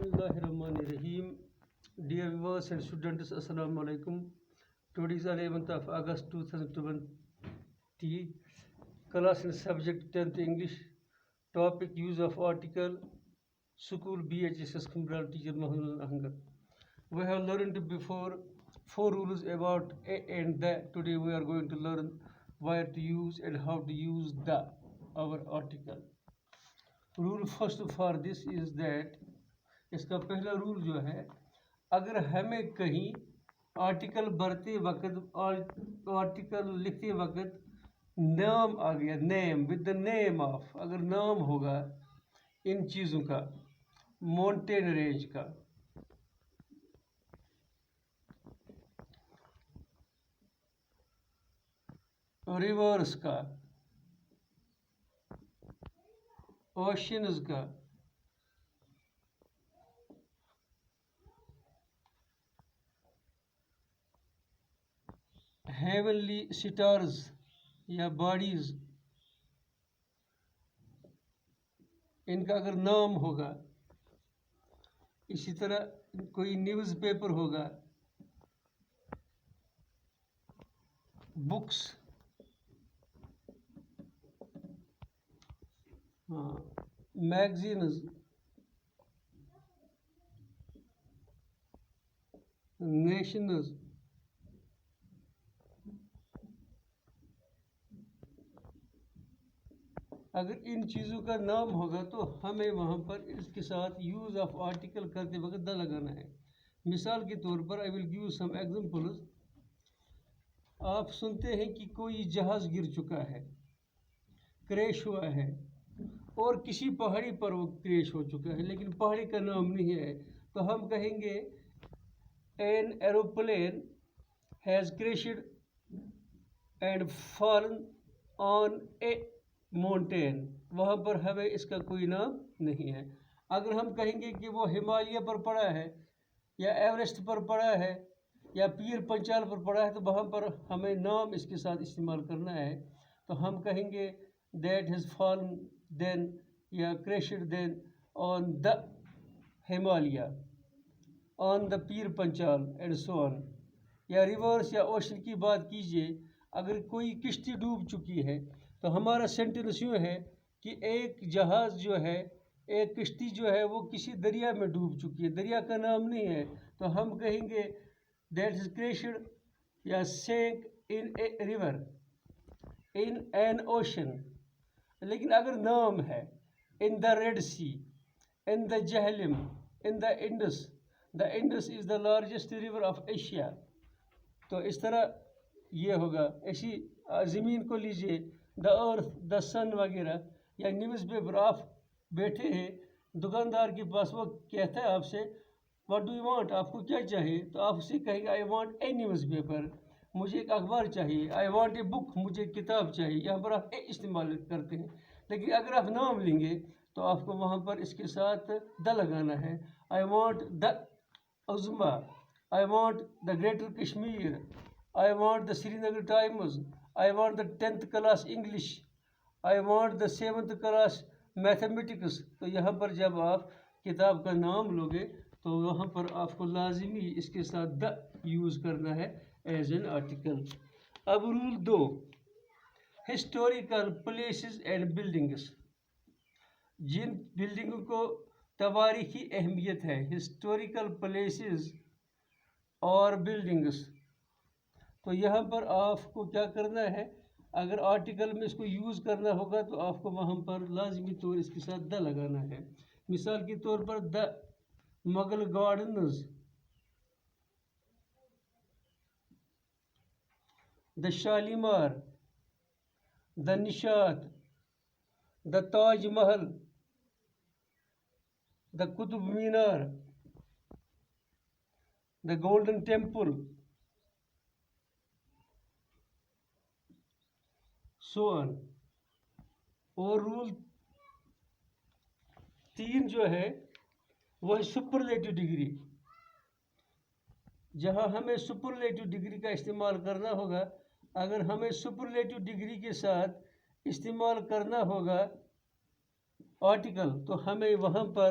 Bismillahirrahmanirrahim. Dear viewers and students, Assalamu alaikum. Today is 11th of August 2020. Class in subject 10th English. Topic use of article. School BHSS Kumral teacher Muhammad Ahmed. We have learned before 4 rules about a and the. Today we are going to learn where to use and how to use the our article. Rule first for this is that اس کا پہلا role جو ہے اگر ہمیں کہیں article بھرتے وقت article لکھتے وقت نام آ گیا نیم ود دا نیم آف اگر نام ہوگا ان چیزوں کا ماؤنٹین رینج کا ریورس کا اوشنز کا ہیونلی سٹارز یا باڈیز ان کا اگر نام ہوگا اسی طرح کوئی نیوز پیپر ہوگا بکس میگزینز نیشنز اگر ان چیزوں کا نام ہوگا تو ہمیں وہاں پر اس کے ساتھ یوز آف آرٹیکل کرتے وقت دا لگانا ہے. مثال کے طور پر آئی ول گیو سم ایگزامپلز. آپ سنتے ہیں کہ کوئی جہاز گر چکا ہے کریش ہوا ہے اور کسی پہاڑی پر وہ کریش ہو چکا ہے لیکن پہاڑی کا نام نہیں ہے تو ہم کہیں گے an aeroplane has crashed and fallen on a mountain. وہاں پر ہمیں اس کا کوئی نام نہیں ہے. اگر ہم کہیں گے کہ وہ ہمالیہ پر پڑا ہے یا ایوریسٹ پر پڑا ہے یا پیر پنچال پر پڑا ہے تو وہاں پر ہمیں نام اس کے ساتھ استعمال کرنا ہے تو ہم کہیں گے دیٹ ہیز فالن دین یا crushed then on the Himalaya on the Pir Panchal and so آن. یا ریورس یا اوشن کی بات کیجیے. اگر کوئی کشتی ڈوب چکی ہے تو ہمارا سینٹینس یوں ہے کہ ایک جہاز جو ہے ایک کشتی جو ہے وہ کسی دریا میں ڈوب چکی ہے دریا کا نام نہیں ہے تو ہم کہیں گے دیٹ از کریشڈ یا sink in a river in an ocean. لیکن اگر نام ہے in the Red Sea in the Jhelum in the Indus is the largest river of Asia تو اس طرح یہ ہوگا. ایسی زمین کو لیجیے دا ارتھ دا سن وغیرہ یا نیوز پیپر. آپ بیٹھے ہیں دکاندار کے پاس وہ کہتا ہے آپ سے واٹ ڈو یو وانٹ آپ کو کیا چاہیے تو آپ اسے کہیں گے I want a news paper مجھے ایک اخبار چاہیے. آئی وانٹ اے بک مجھے کتاب چاہیے. یہاں پر آپ اے استعمال کرتے ہیں لیکن اگر آپ نام لیں گے تو آپ کو وہاں پر اس کے ساتھ دا لگانا ہے. I want the Uzma I want the greater Kashmir I want the Sri Nagar Times I want the 10th class English. I want the 7th class Mathematics. تو یہاں پر جب آپ کتاب کا نام لوگے تو وہاں پر آپ کو لازمی اس کے ساتھ دا یوز کرنا ہے ایز این آرٹیکل. اب rule 2 historical places and buildings. جن بلڈنگوں کو تواریخی اہمیت ہے ہسٹوریکل پلیسز اور بلڈنگس تو یہاں پر آپ کو کیا کرنا ہے اگر آرٹیکل میں اس کو یوز کرنا ہوگا تو آپ کو وہاں پر لازمی طور اس کے ساتھ دا لگانا ہے. مثال کے طور پر دا مغل گارڈنز دا شالیمار دا نشاط دا تاج محل دا قطب مینار دا گولڈن ٹیمپل سو آن. اور رول 3 جو ہے وہ ہے سپرلیٹو ڈگری. جہاں ہمیں سپرلیٹو ڈگری کا استعمال کرنا ہوگا اگر ہمیں سپرلیٹو ڈگری کے ساتھ استعمال کرنا ہوگا آرٹیکل تو ہمیں وہاں پر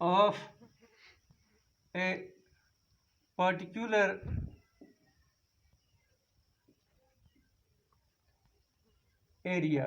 of a particular area,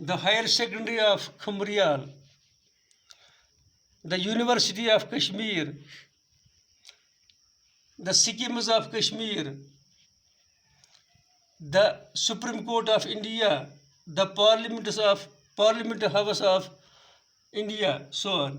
the higher secondary of Khumriyal, the University of Kashmir, the Sikims of Kashmir, the Supreme Court of India, the Parliament House of India, so on।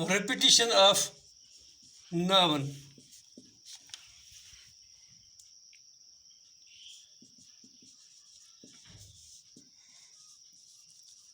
repetition of noun।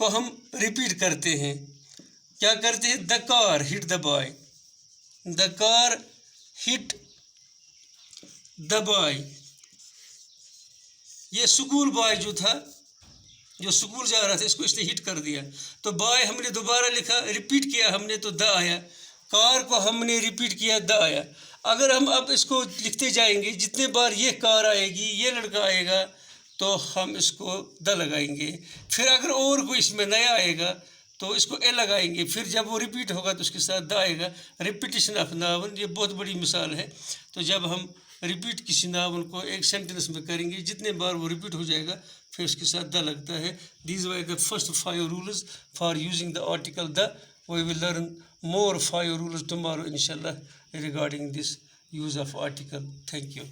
کو ہم repeat کرتے ہیں. کیا کرتے ہیں؟ The car hit the boy. The car hit the boy. یہ school boy جو تھا، جو اسکول جا رہا تھا، اس کو اس نے ہٹ کر دیا. تو بوائے ہم نے دوبارہ لکھا، ریپیٹ کیا ہم نے تو دا آیا. کار کو ہم نے ریپیٹ کیا، دا آیا. اگر ہم اب اس کو لکھتے جائیں گے، جتنے بار یہ کار آئے گی، یہ لڑکا آئے گا، تو ہم اس کو دا لگائیں گے. پھر اگر اور کوئی اس میں نیا آئے گا تو اس کو اے لگائیں گے. پھر جب وہ ریپیٹ ہوگا تو اس کے ساتھ دا آئے گا. ریپیٹیشن آف ناون یہ بہت بڑی مثال ہے. تو جب ہم ریپیٹ کسی ناون کو ایک سینٹینس میں کریں گے، جتنے بار وہ ریپیٹ ہو جائے گا پھر اس کے ساتھ دا لگتا ہے. These were the first 5 rules for using the article the. We will learn more 5 rules tomorrow inshallah regarding this use of article. Thank you.